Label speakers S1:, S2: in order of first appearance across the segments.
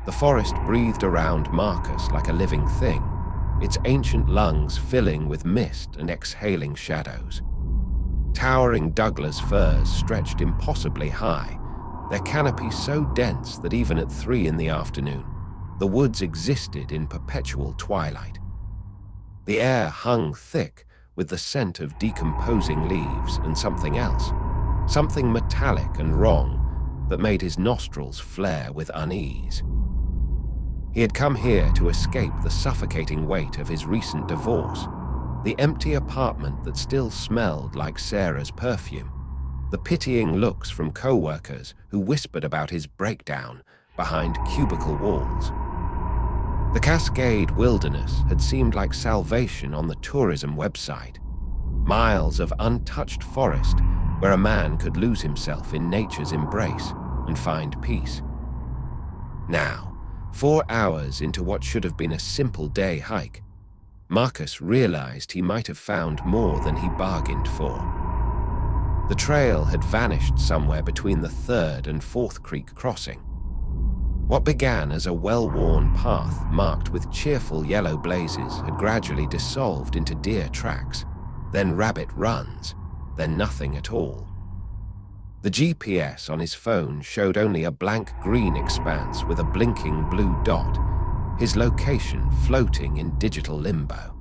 S1: The forest breathed around Marcus like a living thing, its ancient lungs filling with mist and exhaling shadows. Towering Douglas firs stretched impossibly high, their canopy so dense that even at 3 in the afternoon, the woods existed in perpetual twilight. The air hung thick with the scent of decomposing leaves and something else, something metallic and wrong that made his nostrils flare with unease. He had come here to escape the suffocating weight of his recent divorce, the empty apartment that still smelled like Sarah's perfume, the pitying looks from co-workers who whispered about his breakdown behind cubicle walls. The Cascade Wilderness had seemed like salvation on the tourism website, miles of untouched forest where a man could lose himself in nature's embrace and find peace. Now, 4 hours into what should have been a simple day hike, Marcus realized he might have found more than he bargained for. The trail had vanished somewhere between the 3rd and 4th Creek crossing. What began as a well-worn path marked with cheerful yellow blazes had gradually dissolved into deer tracks, then rabbit runs, then nothing at all. The GPS on his phone showed only a blank green expanse with a blinking blue dot, his location floating in digital limbo.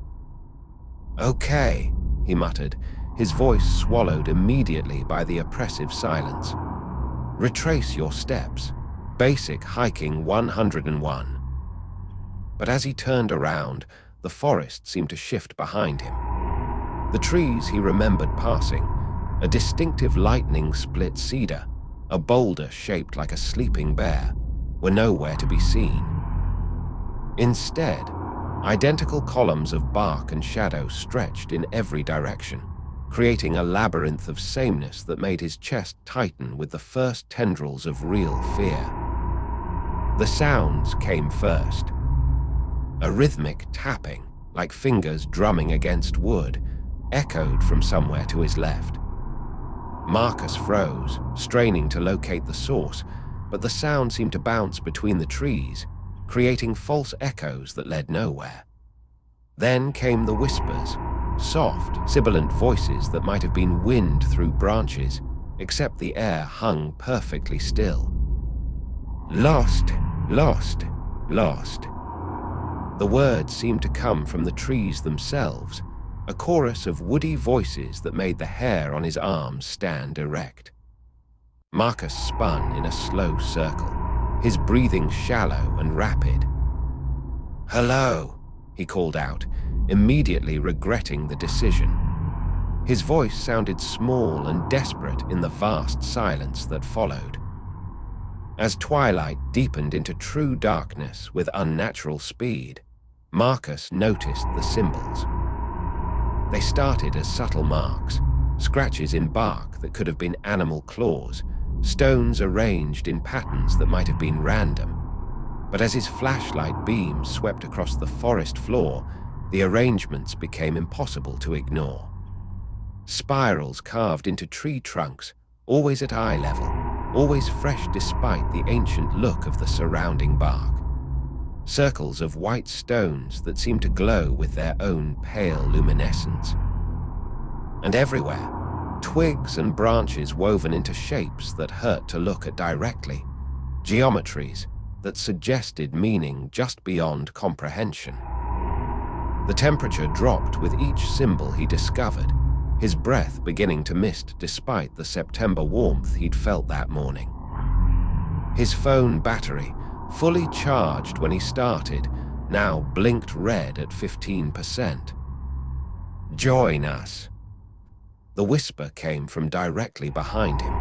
S1: "Okay," he muttered, his voice swallowed immediately by the oppressive silence. "Retrace your steps. Basic hiking 101. But as he turned around, the forest seemed to shift behind him. The trees he remembered passing, a distinctive lightning-split cedar, a boulder shaped like a sleeping bear, were nowhere to be seen. Instead, identical columns of bark and shadow stretched in every direction, creating a labyrinth of sameness that made his chest tighten with the first tendrils of real fear. The sounds came first. A rhythmic tapping, like fingers drumming against wood, echoed from somewhere to his left. Marcus froze, straining to locate the source, but the sound seemed to bounce between the trees, creating false echoes that led nowhere. Then came the whispers, soft, sibilant voices that might have been wind through branches, except the air hung perfectly still. "Lost, lost, lost." The words seemed to come from the trees themselves, a chorus of woody voices that made the hair on his arms stand erect. Marcus spun in a slow circle, his breathing shallow and rapid. "Hello," he called out, immediately regretting the decision. His voice sounded small and desperate in the vast silence that followed. As twilight deepened into true darkness with unnatural speed, Marcus noticed the symbols. They started as subtle marks, scratches in bark that could have been animal claws, stones arranged in patterns that might have been random. But as his flashlight beam swept across the forest floor, the arrangements became impossible to ignore. Spirals carved into tree trunks, always at eye level, always fresh despite the ancient look of the surrounding bark. Circles of white stones that seemed to glow with their own pale luminescence. And everywhere, twigs and branches woven into shapes that hurt to look at directly, geometries that suggested meaning just beyond comprehension. The temperature dropped with each symbol he discovered, his breath beginning to mist despite the September warmth he'd felt that morning. His phone battery, fully charged when he started, now blinked red at 15%. "Join us." The whisper came from directly behind him.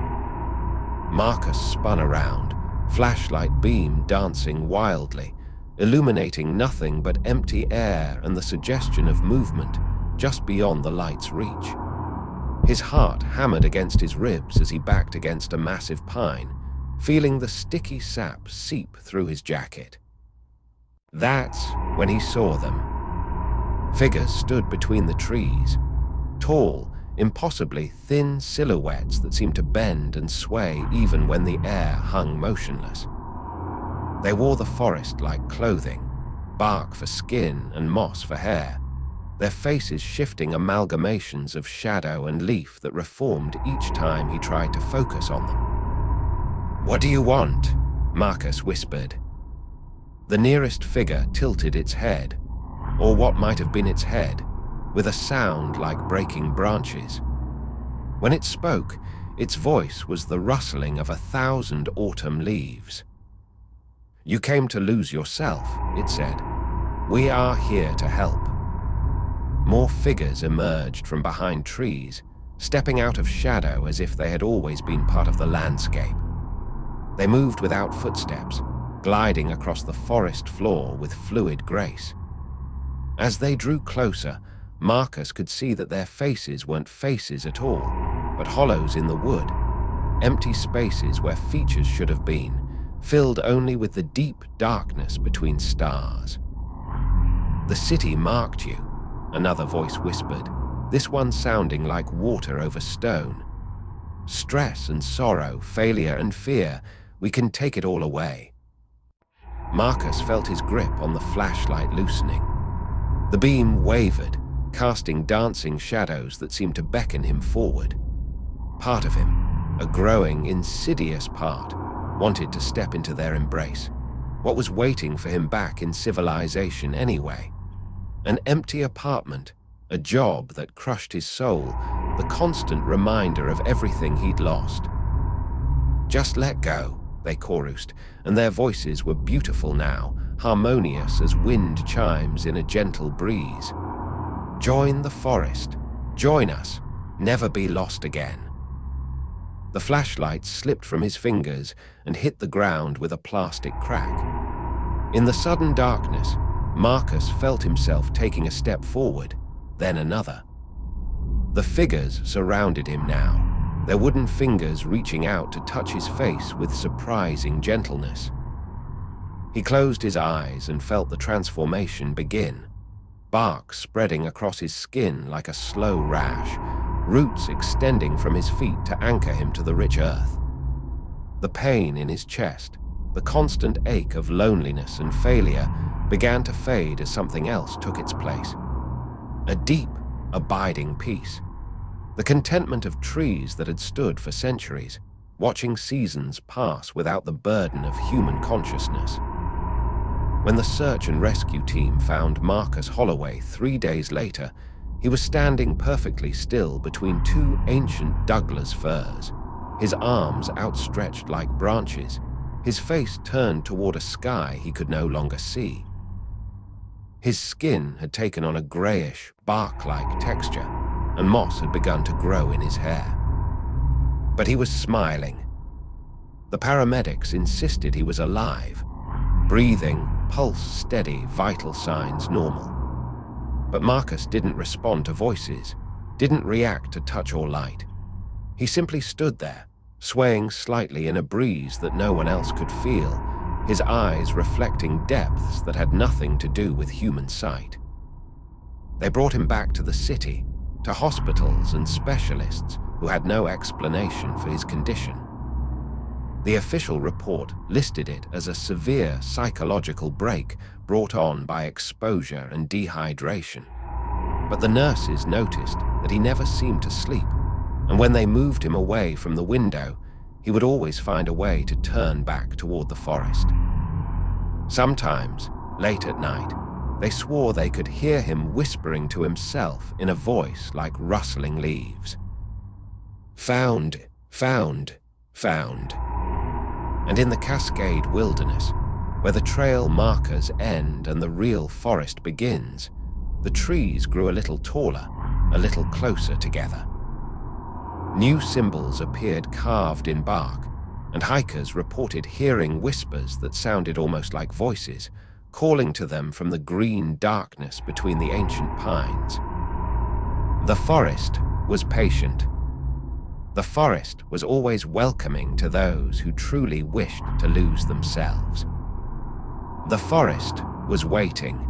S1: Marcus spun around, flashlight beam dancing wildly, illuminating nothing but empty air and the suggestion of movement just beyond the light's reach. His heart hammered against his ribs as he backed against a massive pine, feeling the sticky sap seep through his jacket. That's when he saw them. Figures stood between the trees, tall, impossibly thin silhouettes that seemed to bend and sway even when the air hung motionless. They wore the forest like clothing, bark for skin and moss for hair, their faces shifting amalgamations of shadow and leaf that reformed each time he tried to focus on them. "What do you want?" Marcus whispered. The nearest figure tilted its head, or what might have been its head, with a sound like breaking branches. When it spoke, its voice was the rustling of 1,000 autumn leaves. "You came to lose yourself," it said. "We are here to help." More figures emerged from behind trees, stepping out of shadow as if they had always been part of the landscape. They moved without footsteps, gliding across the forest floor with fluid grace. As they drew closer, Marcus could see that their faces weren't faces at all, but hollows in the wood, empty spaces where features should have been, filled only with the deep darkness between stars. "The city marked you," another voice whispered, this one sounding like water over stone. "Stress and sorrow, failure and fear, we can take it all away." Marcus felt his grip on the flashlight loosening. The beam wavered, casting dancing shadows that seemed to beckon him forward. Part of him, a growing, insidious part, wanted to step into their embrace. What was waiting for him back in civilization anyway? An empty apartment, a job that crushed his soul, the constant reminder of everything he'd lost. "Just let go," they chorused, and their voices were beautiful now, harmonious as wind chimes in a gentle breeze. "Join the forest. Join us. Never be lost again." The flashlight slipped from his fingers and hit the ground with a plastic crack. In the sudden darkness, Marcus felt himself taking a step forward, then another. The figures surrounded him now, their wooden fingers reaching out to touch his face with surprising gentleness. He closed his eyes and felt the transformation begin, bark spreading across his skin like a slow rash, roots extending from his feet to anchor him to the rich earth. The pain in his chest, the constant ache of loneliness and failure, began to fade as something else took its place. A deep, abiding peace. The contentment of trees that had stood for centuries, watching seasons pass without the burden of human consciousness. When the search and rescue team found Marcus Holloway 3 days later, he was standing perfectly still between 2 ancient Douglas firs, his arms outstretched like branches, his face turned toward a sky he could no longer see. His skin had taken on a grayish, bark-like texture, and moss had begun to grow in his hair. But he was smiling. The paramedics insisted he was alive, breathing, pulse steady, vital signs normal. But Marcus didn't respond to voices, didn't react to touch or light. He simply stood there, swaying slightly in a breeze that no one else could feel, his eyes reflecting depths that had nothing to do with human sight. They brought him back to the city, to hospitals and specialists who had no explanation for his condition. The official report listed it as a severe psychological break brought on by exposure and dehydration. But the nurses noticed that he never seemed to sleep, and when they moved him away from the window, he would always find a way to turn back toward the forest. Sometimes, late at night, they swore they could hear him whispering to himself in a voice like rustling leaves. "Found, found, found." And in the Cascade Wilderness, where the trail markers end and the real forest begins, the trees grew a little taller, a little closer together. New symbols appeared carved in bark, and hikers reported hearing whispers that sounded almost like voices, calling to them from the green darkness between the ancient pines. The forest was patient. The forest was always welcoming to those who truly wished to lose themselves. The forest was waiting,